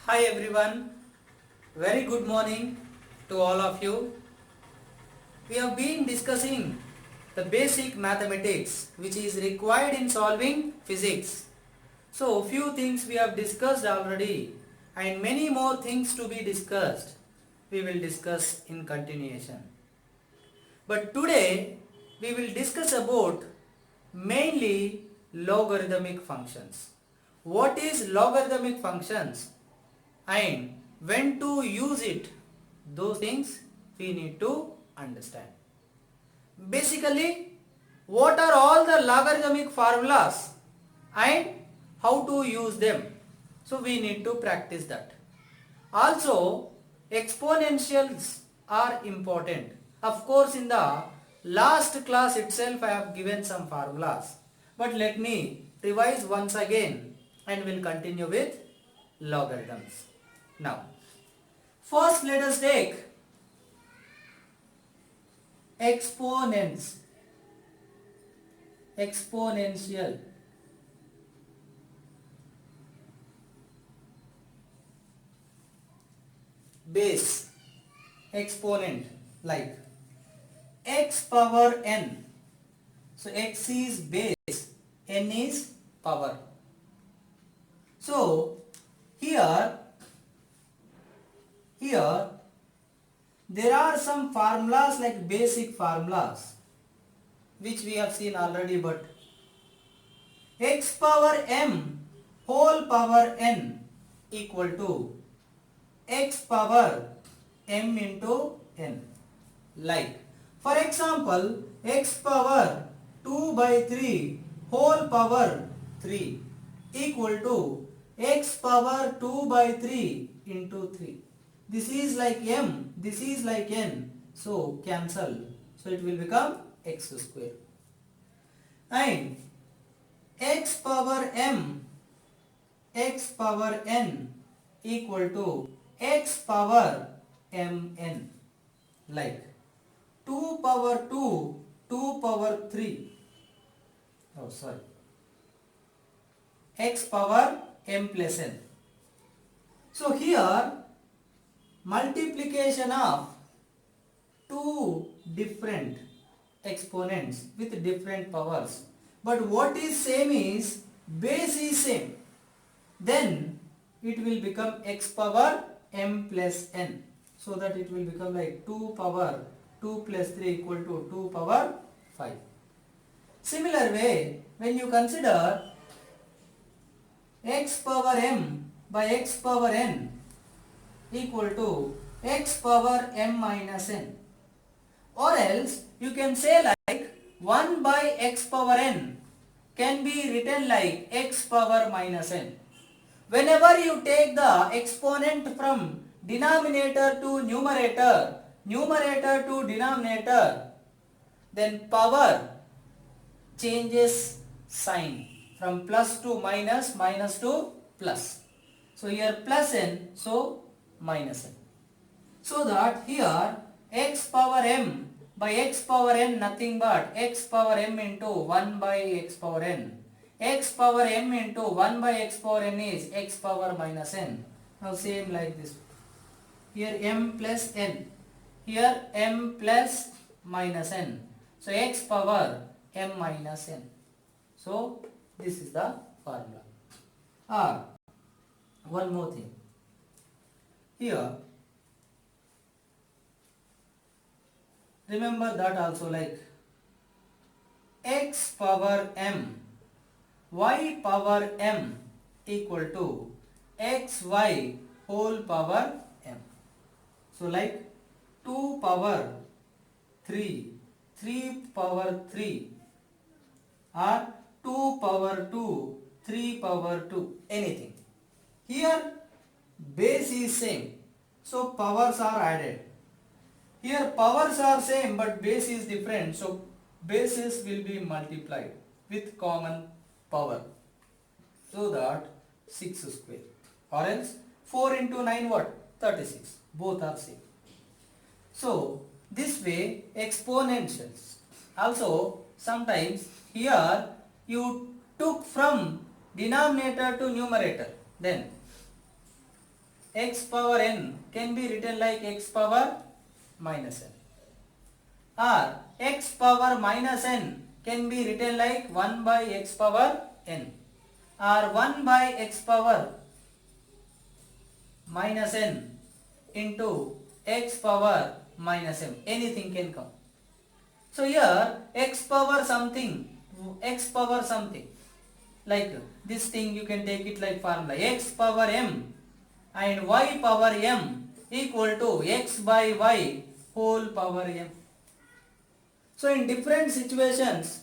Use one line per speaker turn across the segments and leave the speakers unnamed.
Hi everyone, very good morning to all of you. We have been discussing the basic mathematics which is required in solving physics. So few things we have discussed already and many more things to be discussed we will discuss in continuation. But today we will discuss about mainly logarithmic functions. What is logarithmic functions and when to use it, those things we need to understand. Basically, what are all the logarithmic formulas and how to use them? So we need to practice that. Also, exponentials are important. Of course, in the last class itself I have given some formulas. But let me revise once again and will continue with logarithms. Now, first let us take exponents, exponential. Base, exponent, like x power n. So x is base, n is power. So here there are some formulas like basic formulas which we have seen already, but x power m whole power n equal to x power m into n. Like, for example, x power 2 by 3 whole power 3 equal to x power 2 by 3 into 3. This is like m, this is like n. So, cancel. So, it will become x square. And x power m, x power n equal to x power mn. Like 2 power 2, 2 power 3. Oh, sorry. X power m plus n. So here multiplication of two different exponents with different powers. But what is same is base is same. Then it will become x power m plus n. So that it will become like 2 power 2 plus 3 equal to 2 power 5. Similar way, when you consider x power m by x power n equal to x power m minus n, or else you can say like 1 by x power n can be written like x power minus n. Whenever you take the exponent from denominator to numerator, numerator to denominator, then power changes sign from plus to minus, minus to plus. So here plus n, so minus n. So that here x power m by x power n nothing but x power m into 1 by x power n. X power m into 1 by x power n is x power minus n. Now same like this. Here m plus n. Here m plus minus n. So x power m minus n. So this is the formula. Or one more thing. Here remember that also, like x power m y power m equal to xy whole power m. So like 2 power 3, 3 power 3 or 2 power 2, 3 power 2, anything. Here base is same, so powers are added. Here powers are same but base is different, so bases will be multiplied with common power. So that 6 square, or else 4 into 9 what? 36. Both are same. So this way exponentials. Also sometimes here you took from denominator to numerator, then x power n can be written like x power minus n, or x power minus n can be written like 1 by x power n, or 1 by x power minus n into x power minus m. Anything can come. So here x power something, like this thing you can take it like formula x power m and y power m equal to x by y whole power m. So in different situations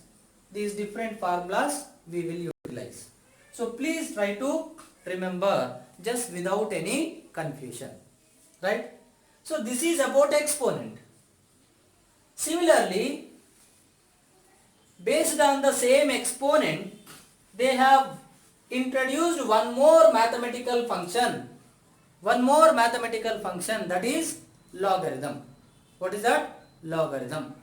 these different formulas we will utilize. So please try to remember just without any confusion, right? So this is about exponent. Similarly, based on the same exponent, they have introduced one more mathematical function, that is logarithm. What is that? Logarithm.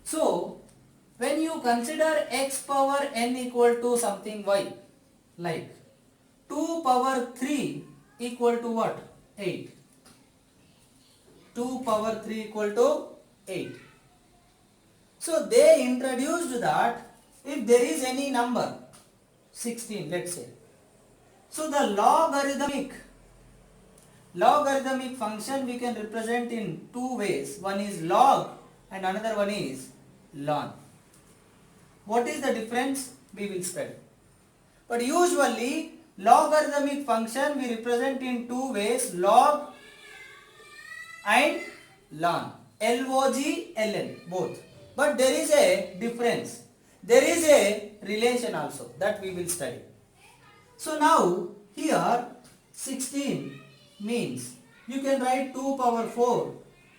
So when you consider x power n equal to something y, like 2 power 3 equal to what? 8. 2 power 3 equal to 8. So they introduced that if there is any number 16, let's say, so the logarithmic function we can represent in two ways. One is log and another one is ln. What is the difference? We will study. But usually logarithmic function we represent in two ways, log and ln. L-O-G, L-N, both. But there is a difference. There is a relation also that we will study. So now here 16 means you can write 2 power 4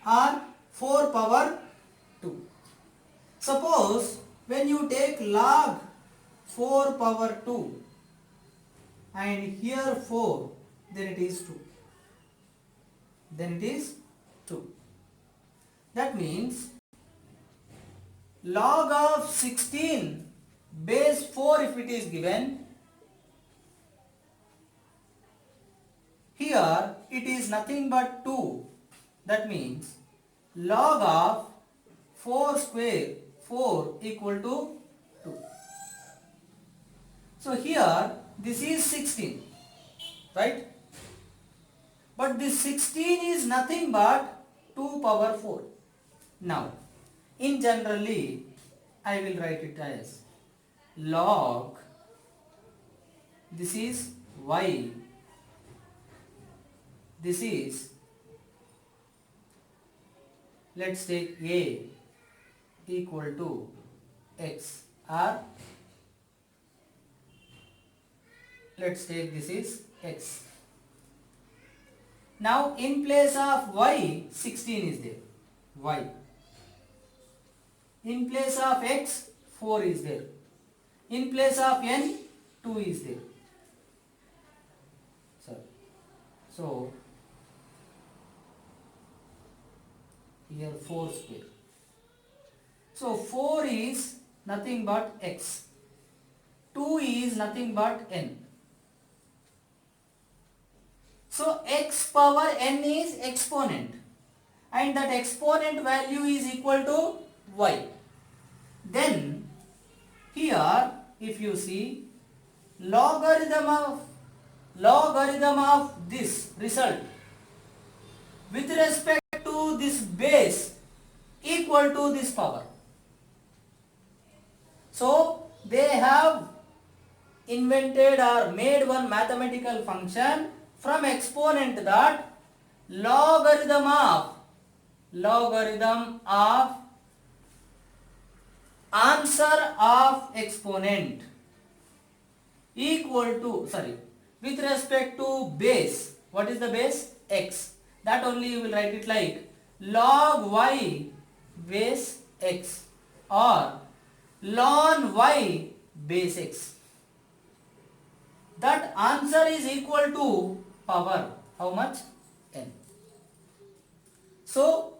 or 4 power 2. Suppose when you take log 4 power 2 and here 4, then it is 2. That means log of 16 base 4 if it is given, here it is nothing but 2. That means log of 4 square 4 equal to 2. So here this is 16, right? But this 16 is nothing but 2 power 4. Now, in generally, I will write it as log, this is y, this is, let's take a equal to x, or let's take this is x. Now in place of y, 16 is there, y. In place of x, 4 is there. In place of n, 2 is there. So here 4 square. So 4 is nothing but x. 2 is nothing but n. So x power n is exponent, and that exponent value is equal to y. Then here if you see logarithm of this result with respect to this base equal to this power. So they have invented or made one mathematical function from exponent, that logarithm of answer of exponent equal to, with respect to base. What is the base? X. That only you will write it like log y base x or ln y base x. That answer is equal to power how much? N. So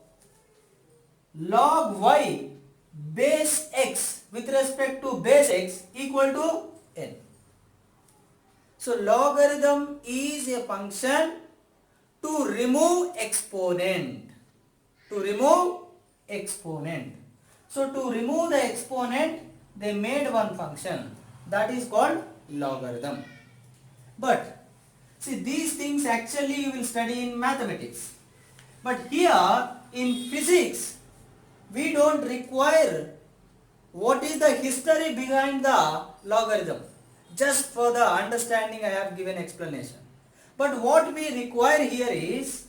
log y base x with respect to base x equal to n. So logarithm is a function to remove exponent. To remove exponent. So to remove the exponent, they made one function that is called logarithm. But see, these things actually you will study in mathematics. But here in physics, we don't require what is the history behind the logarithm. Just for the understanding I have given explanation. But what we require here is,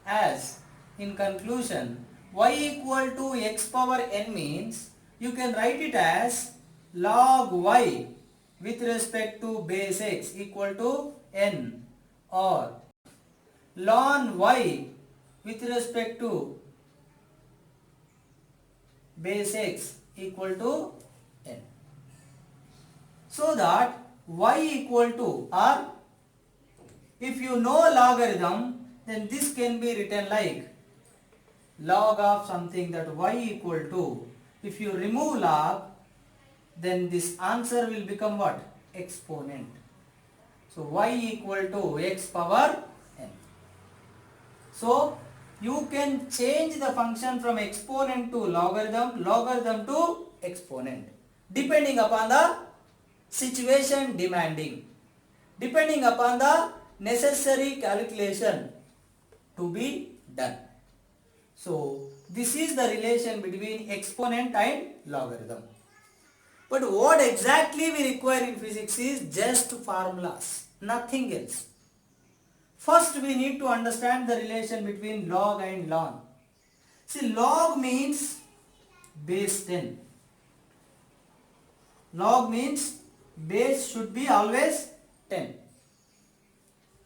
as in conclusion, y equal to x power n means you can write it as log y with respect to base x equal to n, or ln y with respect to base x equal to n. So that y equal to, or if you know logarithm, then this can be written like log of something, that y equal to, if you remove log, then this answer will become what? Exponent. So y equal to x power n. So you can change the function from exponent to logarithm, logarithm to exponent, depending upon the situation demanding, depending upon the necessary calculation to be done. So this is the relation between exponent and logarithm. But what exactly we require in physics is just formulas, nothing else. First we need to understand the relation between log and ln. See, log means base 10. Log means base should be always 10.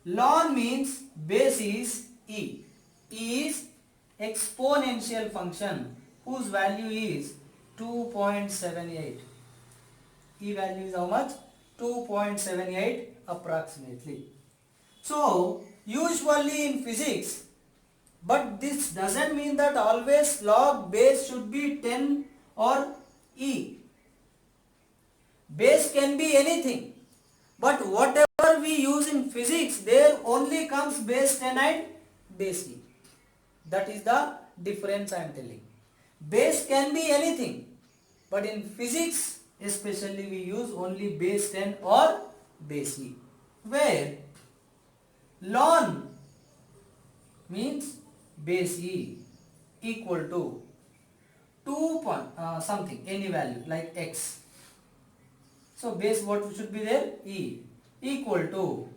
Ln means base is e. E is exponential function whose value is 2.78. E value is how much? 2.78 approximately. So usually in physics, but this doesn't mean that always log base should be 10 or e. Base can be anything, but whatever we use in physics, there only comes base 10 and base e. That is the difference I am telling. Base can be anything, but in physics especially we use only base 10 or base e, where ln means base e equal to 2 something, any value like x. So base what should be there? E equal to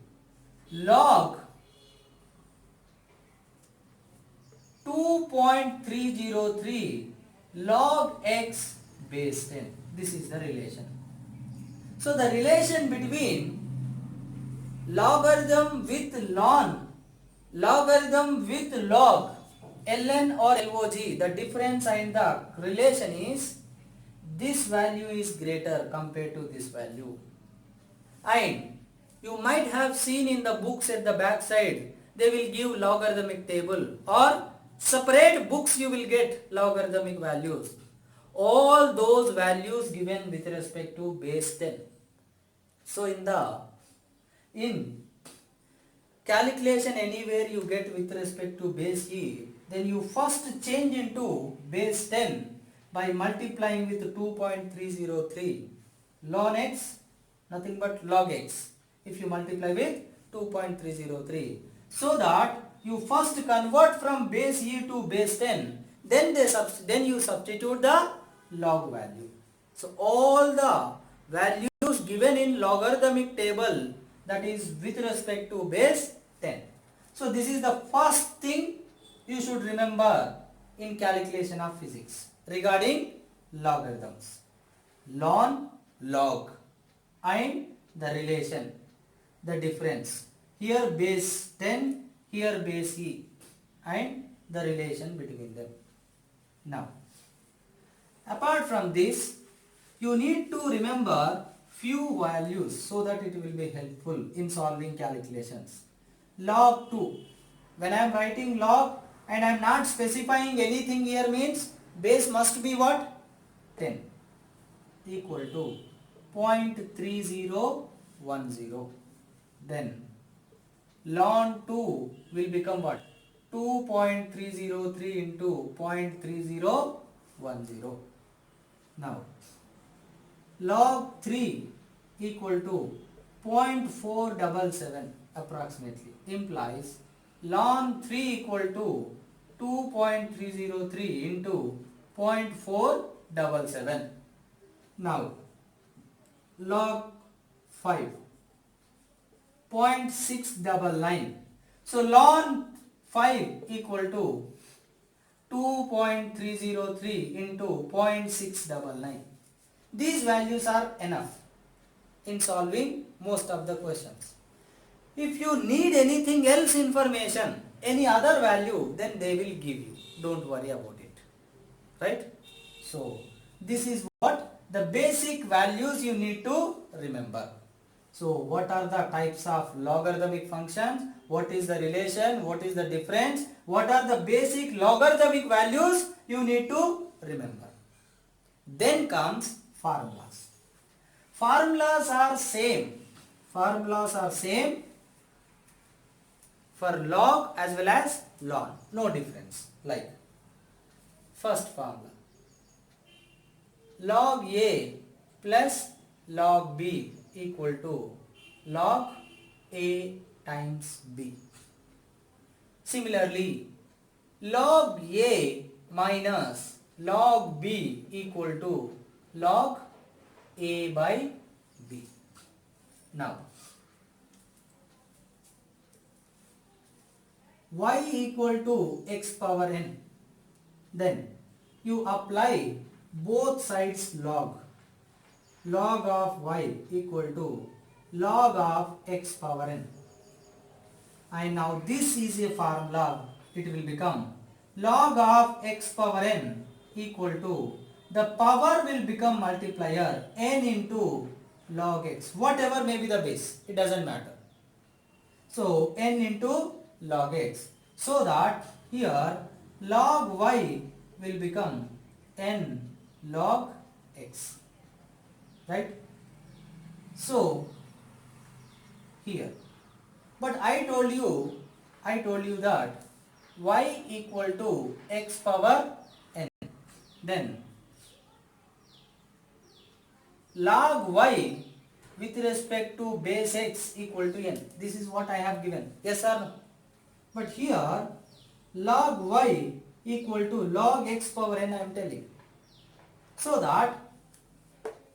log 2.303 log x base 10. This is the relation. So the relation between logarithm with ln, logarithm with log, ln or log, the difference and the relation is this value is greater compared to this value. And you might have seen in the books at the back side, they will give logarithmic table, or separate books you will get logarithmic values. All those values given with respect to base 10. So in calculation anywhere you get with respect to base e, then you first change into base 10 by multiplying with 2.303 ln x, nothing but log x, if you multiply with 2.303, so that you first convert from base e to base 10, then you substitute the log value. So all the values given in logarithmic table, that is with respect to base 10. So this is the first thing you should remember in calculation of physics regarding logarithms. Ln, log, and the relation, the difference. Here base 10, here base e, and the relation between them. Now, apart from this, you need to remember few values so that it will be helpful in solving calculations. Log 2. When I am writing log and I am not specifying anything here, means base must be what? 10 equal to 0.3010. then ln 2 will become what? 2.303 into 0.3010. Now log 3 equal to 0.477 approximately, implies ln 3 equal to 2.303 into 0.477. Now log 5 0.699. So ln 5 equal to 2.303 into 0.699. These values are enough in solving most of the questions. If you need anything else information, any other value, then they will give you. Don't worry about it. Right? So this is what the basic values you need to remember. So what are the types of logarithmic functions? What is the relation? What is the difference? What are the basic logarithmic values you need to remember? Then comes formulas. Formulas are same. Formulas are same for log as well as ln. No difference. Like first formula. Log A plus log B equal to log A times B. Similarly, log A minus log B equal to log A by B. Now, y equal to x power n. Then you apply both sides log. Log of y equal to log of x power n. And now this is a formula. It will become log of x power n equal to the power will become multiplier n into log x. Whatever may be the base, it doesn't matter. So n into log x. So that here log y will become n log x. Right? So here, but I told you that y equal to x power n. Then log y with respect to base x equal to n. This is what I have given. Yes or no? But here log y equal to log x power n I am telling. So that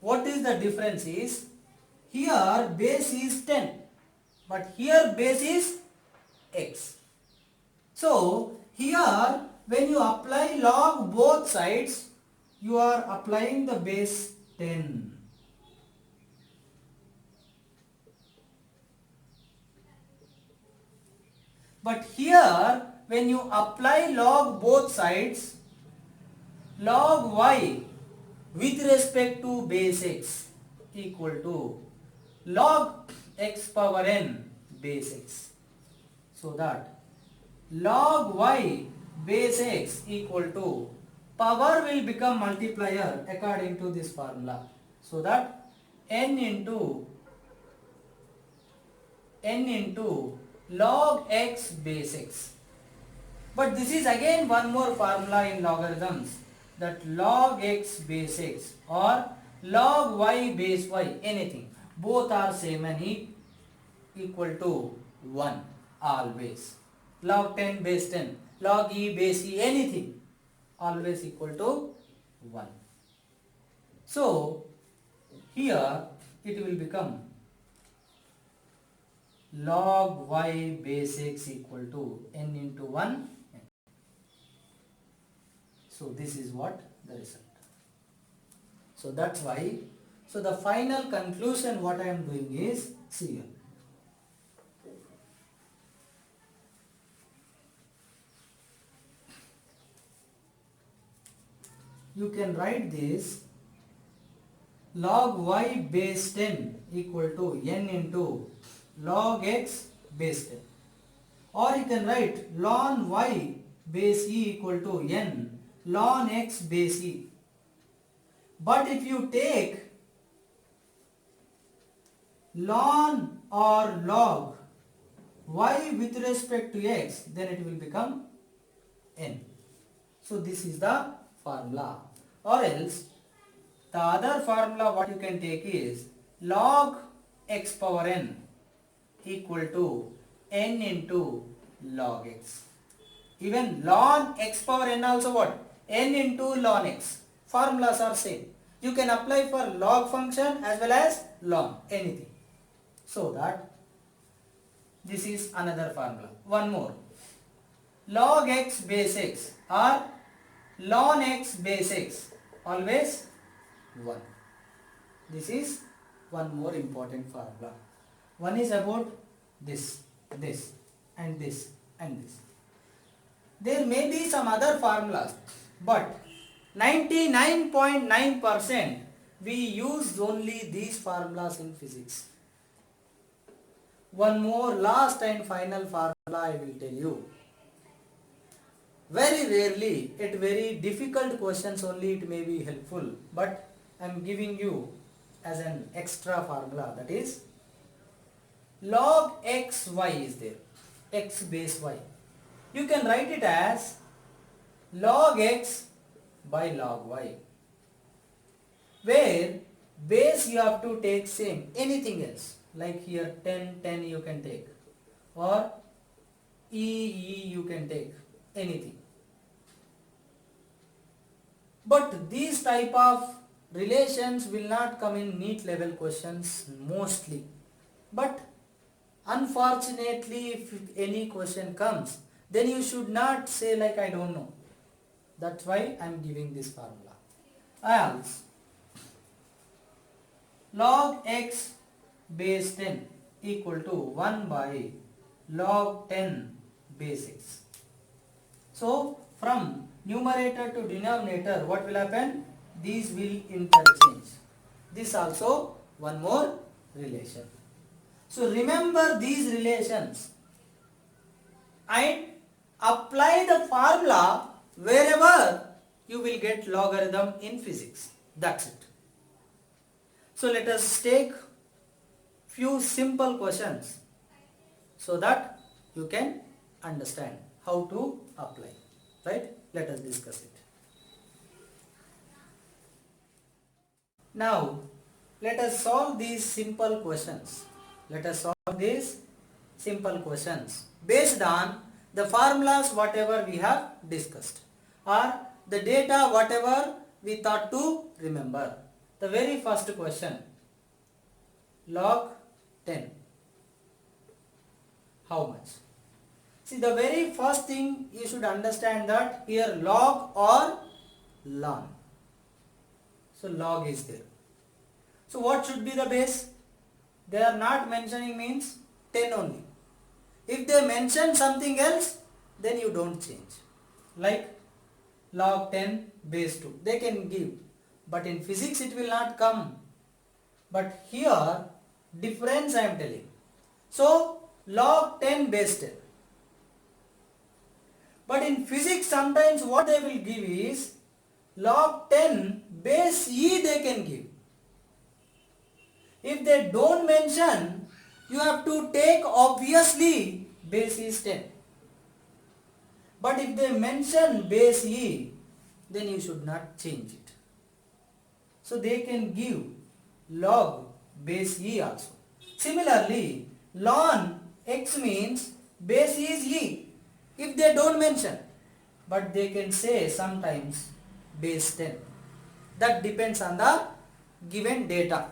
what is the difference is, here base is 10 but here base is x. So here when you apply log both sides, you are applying the base 10. But here when you apply log both sides, log y with respect to base x equal to log x power n base x. So that log y base x equal to power will become multiplier according to this formula. So that n into log x base x. But this is again one more formula in logarithms, that log x base x or log y base y, anything, both are same and equal to 1 always. Log 10 base 10, log e base e, anything, always equal to 1. So here it will become log y base x equal to n into 1. So this is what the result. So that's why, so the final conclusion what I am doing is, see here. You can write this log y base 10 equal to n into log x base 10. Or you can write ln y base e equal to n ln x base e. But if you take ln or log y with respect to x, then it will become n. So this is the formula. Or else the other formula what you can take is log x power n equal to n into log x. Even ln x power n also what? N into ln x. Formulas are same. You can apply for log function as well as ln, anything. So that this is another formula. One more. Log x base x or ln x base x, always 1. This is one more important formula. One is about this, this and this and this. There may be some other formulas, but 99.9% we use only these formulas in physics. One more last and final formula I will tell you. Very rarely, at very difficult questions only it may be helpful, but I am giving you as an extra formula, that is log x y is there, x base y. You can write it as log x by log y, where base you have to take same, anything else, like here 10, 10 you can take, or e you can take, anything. But these type of relations will not come in NEET level questions mostly. But unfortunately, if any question comes, then you should not say like I don't know. That's why I am giving this formula. Else log x base 10 equal to 1 by log 10 base x. So from numerator to denominator, what will happen? These will interchange. This also one more relation. So remember these relations and apply the formula wherever you will get logarithm in physics. That's it. So let us take few simple questions so that you can understand how to apply. Right? Let us discuss it. Now, let us solve these simple questions. Let us solve these simple questions based on the formulas whatever we have discussed, or the data whatever we thought to remember. The very first question, log 10. How much? See, the very first thing you should understand that here log or ln. So log is there. So what should be the base? They are not mentioning means 10 only. If they mention something else, then you don't change. Like log 10 base 2. They can give. But in physics it will not come. But here difference I am telling. So log 10 base 10. But in physics sometimes what they will give is log 10 base e they can give. If they don't mention, you have to take obviously base is 10. But if they mention base e, then you should not change it. So they can give log base e also. Similarly, ln x means base is e. If they don't mention, but they can say sometimes base 10. That depends on the given data.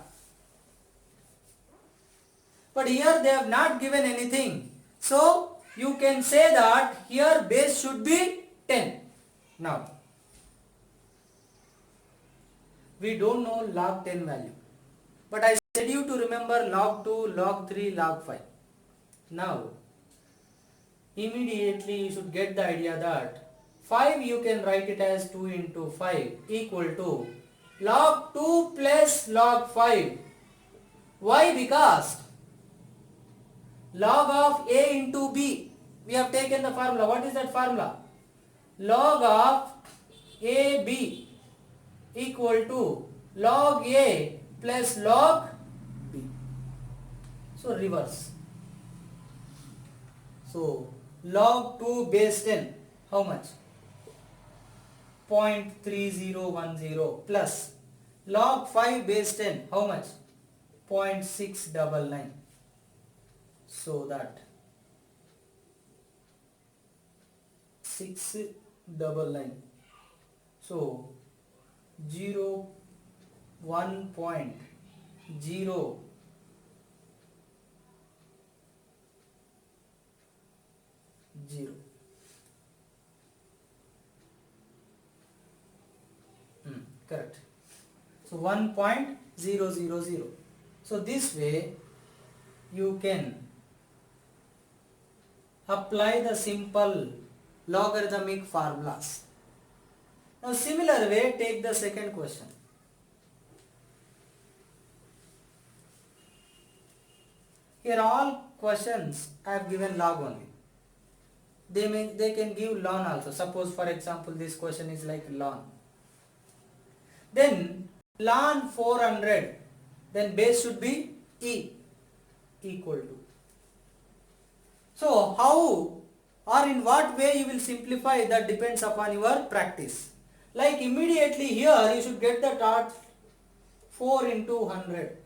But here they have not given anything. So you can say that here base should be 10. Now, we don't know log 10 value. But I said you to remember log 2, log 3, log 5. Now, immediately you should get the idea that 5 you can write it as 2 into 5 equal to log 2 plus log 5. Why? Because log of a into b, we have taken the formula. What is that formula? Log of ab equal to log a plus log b. So reverse. So log 2 base 10, how much? 0.3010 plus log 5 base 10, how much? 0.699. So that 699. So 1.0 correct. So 1.000. So this way you can apply the simple logarithmic formulas. Now similar way, take the second question. Here all questions I have given log only. They can give ln also. Suppose for example this question is like ln. Then ln 400, then base should be e equal to. So how or in what way you will simplify, that depends upon your practice. Like immediately here you should get the thought 4 into 100,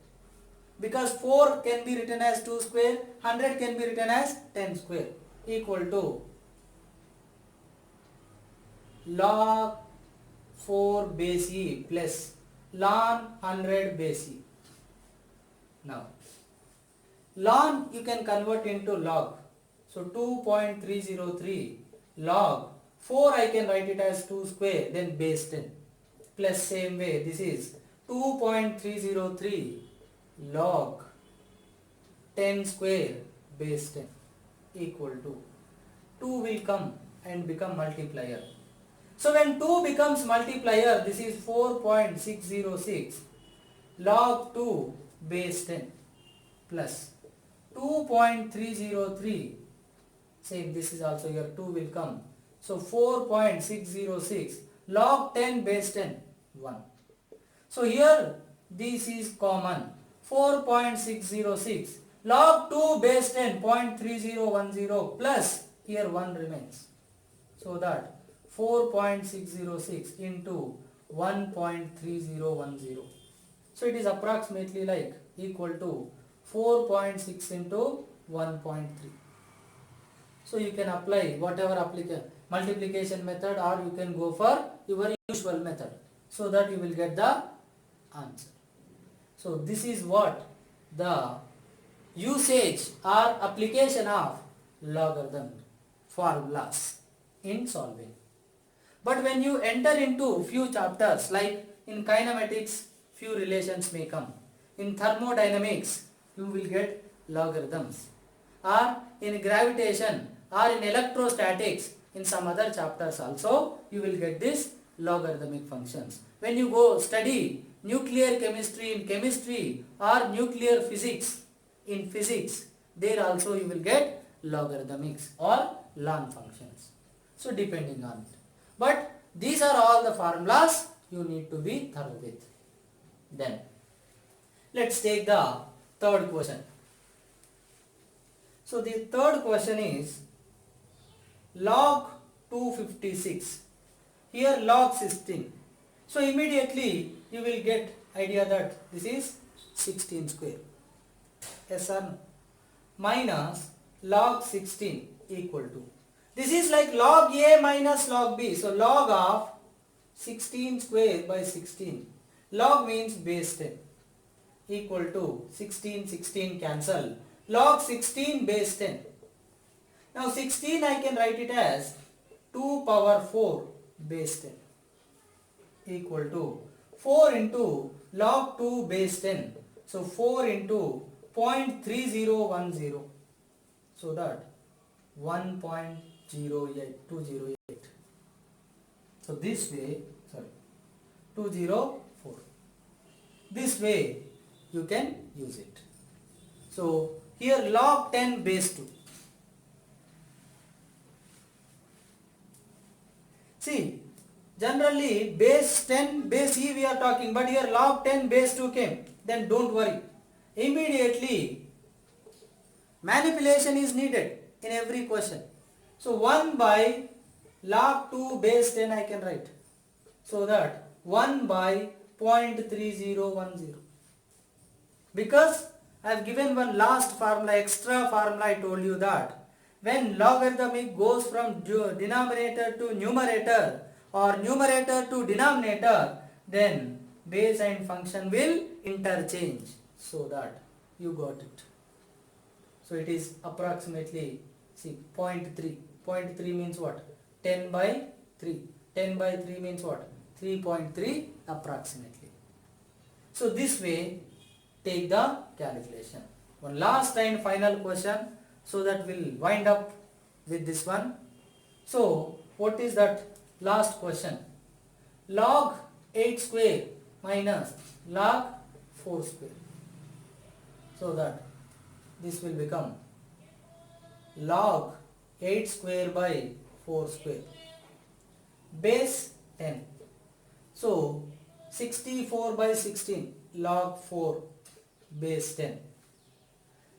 because 4 can be written as 2 square, 100 can be written as 10 square, equal to log 4 base e plus ln 100 base e. Now ln you can convert into log. So 2.303 log 4 I can write it as 2 square, then base 10, plus same way this is 2.303 log 10 square base 10 equal to 2 will come and become multiplier. So when 2 becomes multiplier, this is 4.606 log 2 base 10 plus 2.303, same this is also here 2 will come. So 4.606 log 10 base 10, 1. So here this is common, 4.606 log 2 base 10, 0.3010 plus here 1 remains. So that 4.606 into 1.3010. So it is approximately like equal to 4.6 into 1.3. So you can apply whatever multiplication method, or you can go for your usual method, so that you will get the answer. So this is what the usage or application of logarithm formulas in solving. But when you enter into few chapters, like in kinematics few relations may come, in thermodynamics you will get logarithms, or in gravitation or in electrostatics, in some other chapters also you will get this logarithmic functions. When you go study nuclear chemistry in chemistry or nuclear physics in physics, there also you will get logarithmics or ln functions. So depending on it. But these are all the formulas you need to be thorough with. Then let's take the third question. So the third question is log 256. Here log 16. So immediately you will get idea that this is 16 square. Yes or no? Minus log 16 equal to. This is like log A minus log B. So log of 16 square by 16. Log means base 10 equal to 16 cancel. Log 16 base 10. Now 16 I can write it as 2 power 4 base 10 equal to 4 into log 2 base 10. So 4 into 0.3010. So that 1.208. So this way, 204. This way you can use it. So here log 10 base 2. See, generally base 10 base e we are talking, but here log 10 base 2 came. Then don't worry. Immediately Manipulation is needed in every question. So 1 by log 2 base 10 I can write. So that 1 by 0.3010. Because I have given one last formula, extra formula. I told you that when logarithmic goes from denominator to numerator or numerator to denominator, then base and function will interchange. So that you got it. So it is approximately, see, 0.3. 0.3 means what? 10 by 3. 10 by 3 means what? 3.3 approximately. So this way take the calculation. One last and final question, so that we'll wind up with this one. So what is that last question? Log 8 square minus log 4 square. So that this will become log 8 square by 4 square base 10. So 64 by 16 log 4 base 10.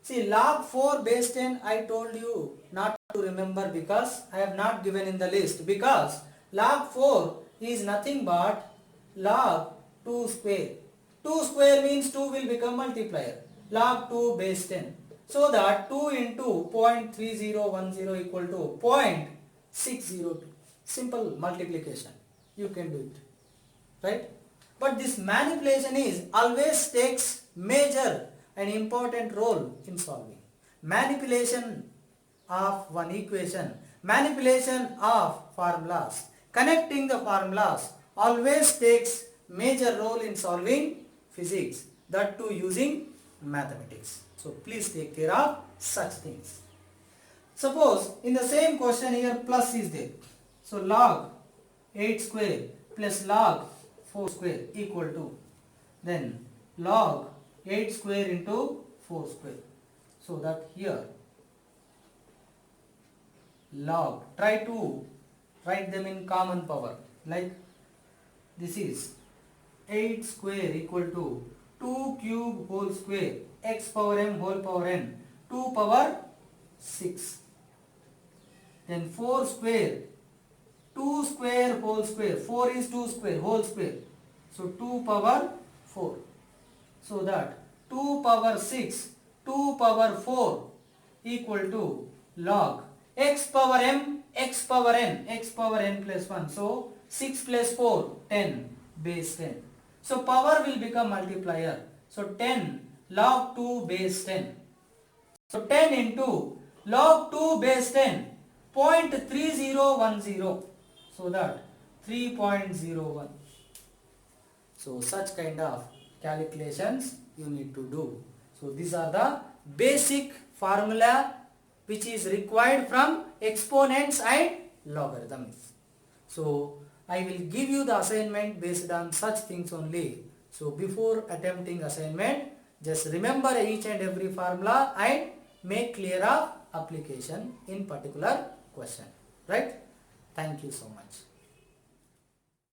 See, log 4 base 10 I told you not to remember because I have not given in the list, because log 4 is nothing but log 2 square. 2 square means 2 will become multiplier. Log 2 base 10. So that 2 into 0.3010 equal to 0.602. Simple multiplication. You can do it. Right? But this manipulation is always takes major and important role in solving. Manipulation of one equation, manipulation of formulas, connecting the formulas always takes major role in solving physics, that too using mathematics. So please take care of such things. Suppose in the same question here plus is there. So log 8 square plus log 4 square equal to, then log 8 square into 4 square. So that here log, try to write them in common power, like this is 8 square equal to 2 cube whole square x power m whole power n 2 power 6. Then 4 square, 2 square whole square, 4 is 2 square whole square, so 2 power 4. So that 2 power 6, 2 power 4 equal to log x power m, x power n plus 1. So 6 plus 4, 10 base 10. So power will become multiplier. So 10 log 2 base 10. So 10 into log 2 base 10, 0.3010. So that 3.01. So such kind of calculations you need to do. So these are the basic formula which is required from exponents and logarithms. So I will give you the assignment based on such things only. So before attempting assignment, just remember each and every formula and make clear of application in particular question. Right? Thank you so much.